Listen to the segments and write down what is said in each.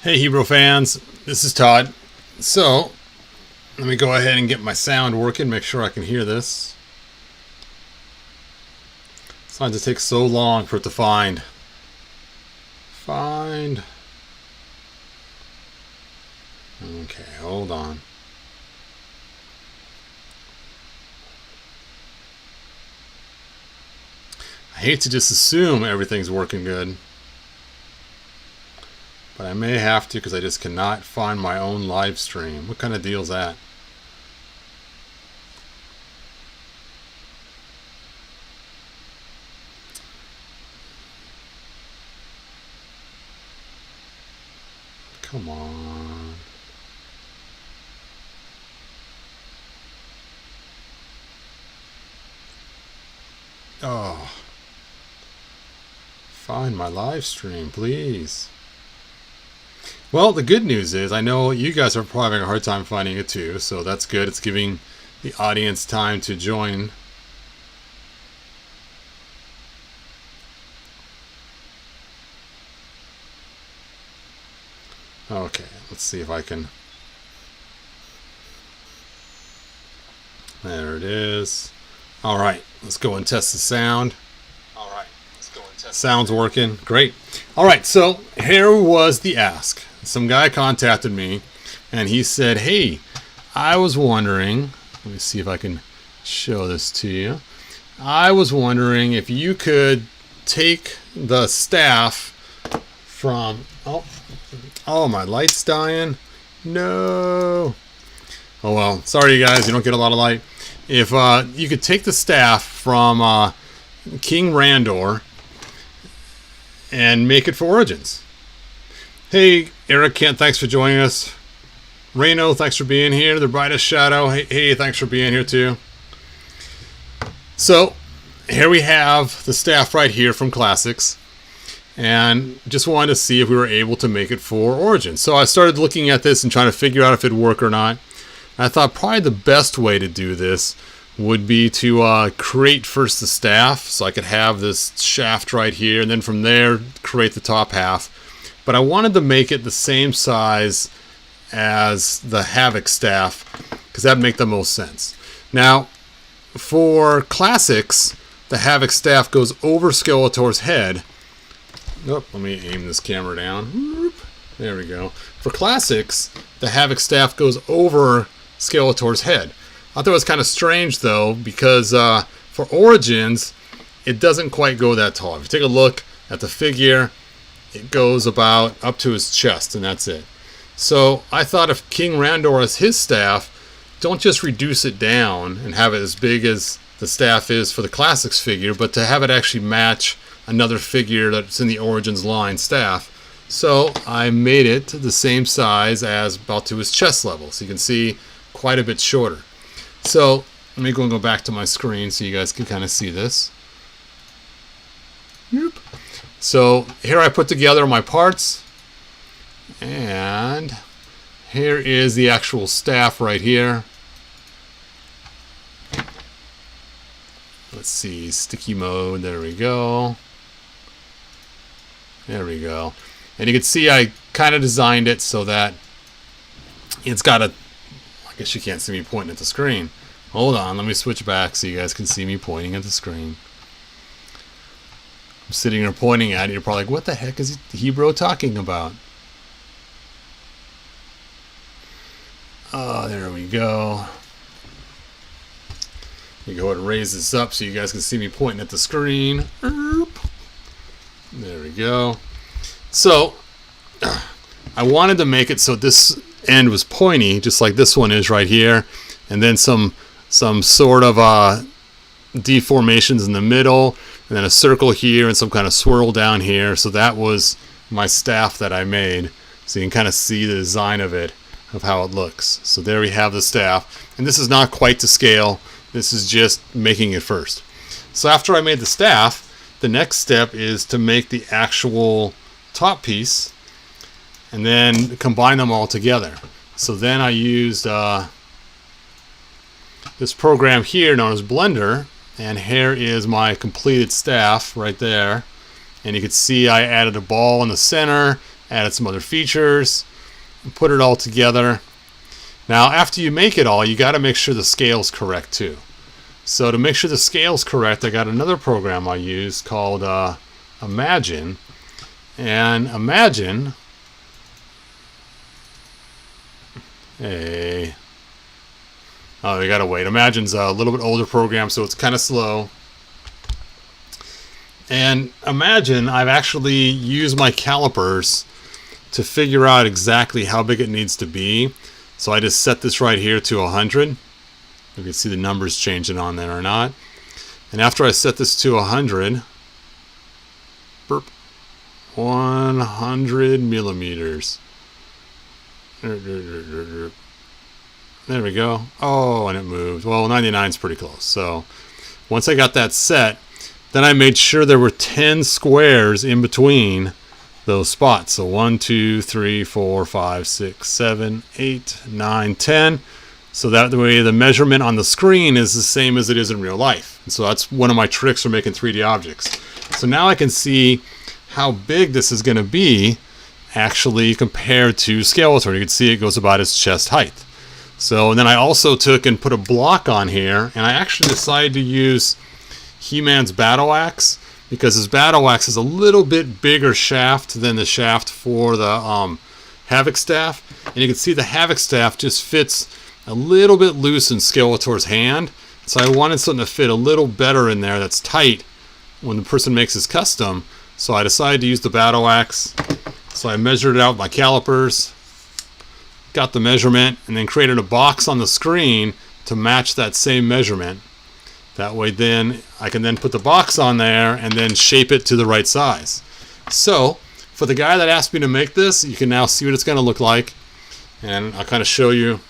Hey Hebrew fans, this is Todd. So, let me go ahead and get my sound working, make sure I can hear this. Sometimes it takes so long for it to find. Okay, hold on. I hate to just assume everything's working good. But I may have to because I just cannot find my own live stream. What kind of deal is that? Come on. Oh. Find my live stream, please. Well, the good news is I know you guys are probably having a hard time finding it too, so that's good. It's giving the audience time to join. Okay, let's see if I can. There it is. All right, let's go and test the sound. Sound's working. Great. All right, so here was the ask. Some guy contacted me and he said, hey, I was wondering, let me see if I can show this to you. I was wondering if you could take the staff from, oh, my light's dying. No. Oh, well, sorry, you guys, you don't get a lot of light. If you could take the staff from King Randor and make it for Origins. Hey, Eric Kent, thanks for joining us. Reno, thanks for being here. The brightest shadow, hey, thanks for being here too. So, here we have the staff right here from Classics. And just wanted to see if we were able to make it for Origins. So I started looking at this and trying to figure out if it'd work or not. I thought probably the best way to do this would be to create first the staff, so I could have this shaft right here, and then from there create the top half. But I wanted to make it the same size as the Havoc staff, because that'd make the most sense. Now, for Classics, the Havoc staff goes over Skeletor's head. Oh, let me aim this camera down. There we go. For Classics, the Havoc staff goes over Skeletor's head. I thought it was kind of strange though, because for Origins, it doesn't quite go that tall. If you take a look at the figure, it goes about up to his chest, and that's it. So I thought if King Randor has his staff, don't just reduce it down and have it as big as the staff is for the Classics figure, but to have it actually match another figure that's in the Origins line staff. So I made it the same size as about to his chest level, so you can see quite a bit shorter. So let me go and go back to my screen so you guys can kind of see this. So here I put together my parts, and here is the actual staff right here. Let's see, sticky mode, there we go. There we go. And you can see I kind of designed it so that it's got a, I guess you can't see me pointing at the screen. Hold on, let me switch back so you guys can see me pointing at the screen. I'm sitting here pointing at it. You're probably like, what the heck is Hebrew talking about? Oh, there we go. You go ahead and raise this up so you guys can see me pointing at the screen. There we go. So, I wanted to make it so this end was pointy, just like this one is right here, and then some sort of deformations in the middle, and then a circle here and some kind of swirl down here. So that was my staff that I made, so you can kind of see the design of it, of how it looks. So there we have the staff, and this is not quite to scale. This is just making it first. So after I made the staff, the next step is to make the actual top piece and then combine them all together. So then I used this program here known as Blender, and here is my completed staff right there. And you can see I added a ball in the center, added some other features, and put it all together. Now after you make it all, you got to make sure the scale's correct too. So to make sure the scale's correct, I got another program I use called Imagine. And Imagine, we gotta wait. Imagine's a little bit older program, so it's kind of slow. And Imagine, I've actually used my calipers to figure out exactly how big it needs to be. So I just set this right here to 100. You can see the numbers changing on there or not. And after I set this to 100, 100 millimeters. There we go. Oh, and it moved. Well, 99 is pretty close. So once I got that set, then I made sure there were 10 squares in between those spots. So 1, 2, 3, 4, 5, 6, 7, 8, 9, 10. So that way the measurement on the screen is the same as it is in real life. And so that's one of my tricks for making 3D objects. So now I can see how big this is going to be actually compared to Skeletor. You can see it goes about its chest height. So and then I also took and put a block on here, and I actually decided to use He-Man's battle axe because his battle axe is a little bit bigger shaft than the shaft for the Havoc staff. And you can see the Havoc staff just fits a little bit loose in Skeletor's hand. So I wanted something to fit a little better in there that's tight when the person makes his custom. So I decided to use the battle axe. So I measured it out with my calipers, got the measurement, and then created a box on the screen to match that same measurement. That way then I can then put the box on there and then shape it to the right size. So for the guy that asked me to make this, you can now see what it's going to look like. And I'll kind of show you.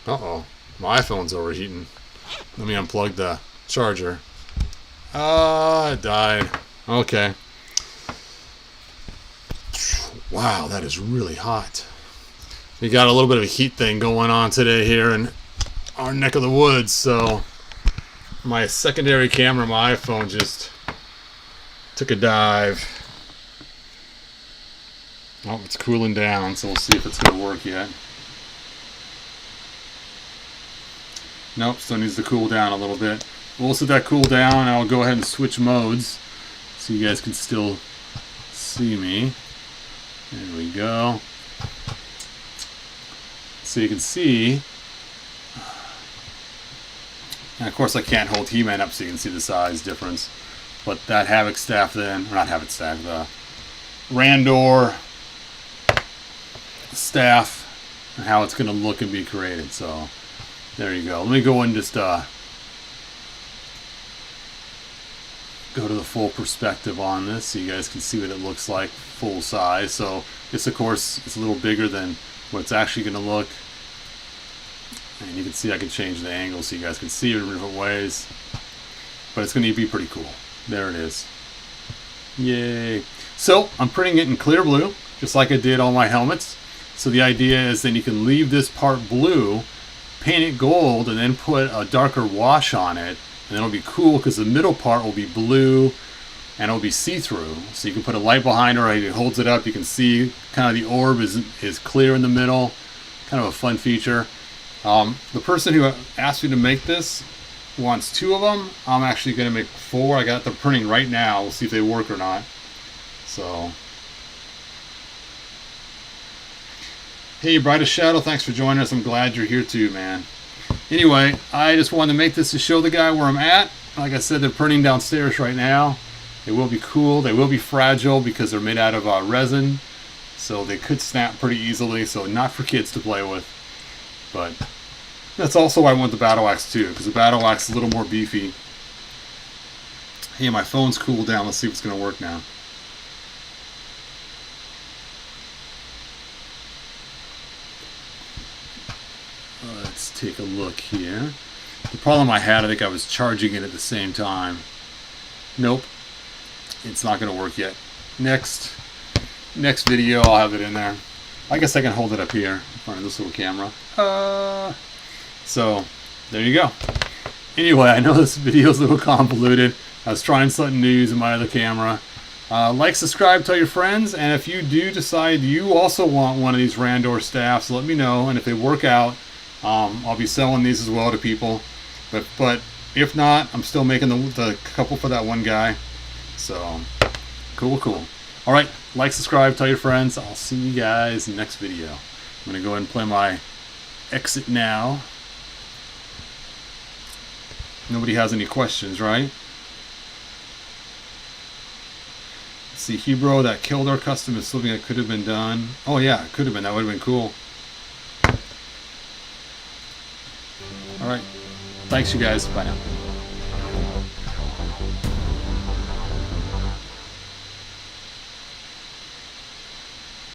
Uh-oh, my iPhone's overheating. Let me unplug the charger. It died. Okay. Wow, that is really hot. We got a little bit of a heat thing going on today here in our neck of the woods, so my secondary camera, my iPhone, just took a dive. Oh, it's cooling down, so we'll see if it's going to work yet. Nope, still needs to cool down a little bit. We'll let that cool down, and I'll go ahead and switch modes so you guys can still see me. There we go. So you can see, and of course I can't hold He-Man up so you can see the size difference, but that Havoc staff then, or not Havoc staff, the Randor Staff, and how it's going to look and be created. So there you go. Let me go and just go to the full perspective on this so you guys can see what it looks like full size. So this, of course, is a little bigger than what it's actually going to look. And you can see I can change the angle so you guys can see it in different ways. But it's going to be pretty cool. There it is. Yay. So I'm printing it in clear blue, just like I did on my helmets. So the idea is then you can leave this part blue, paint it gold, and then put a darker wash on it. And it'll be cool because the middle part will be blue and it'll be see-through. So you can put a light behind her, it holds it up, you can see kind of the orb is clear in the middle. Kind of a fun feature. The person who asked me to make this wants 2 of them. I'm actually going to make 4. I got them printing right now. We'll see if they work or not. So, hey, Brightest Shadow, thanks for joining us. I'm glad you're here too, man. Anyway, I just wanted to make this to show the guy where I'm at. Like I said, they're printing downstairs right now. They will be cool. They will be fragile because they're made out of resin. So they could snap pretty easily. So not for kids to play with. But that's also why I want the battle axe too. Because the battle axe is a little more beefy. Hey, my phone's cooled down. Let's see if it's going to work now. Let's take a look here. The problem I had, I think I was charging it at the same time. Nope, it's not going to work yet. Next video, I'll have it in there. I guess I can hold it up here in front of this little camera. So there you go. Anyway, I know this video is a little convoluted. I was trying something new using my other camera. Like, subscribe, tell your friends, and if you do decide you also want one of these Randor staffs, let me know. And if they work out, I'll be selling these as well to people. But if not, I'm still making the couple for that one guy. So cool. All right, like, subscribe, tell your friends. I'll see you guys next video. I'm gonna go ahead and play my exit now. Nobody has any questions, right? See, Hebrew, that killed our custom is something that could have been done. Oh yeah, it could have been. That would have been cool. All right. Thanks, you guys. Bye now.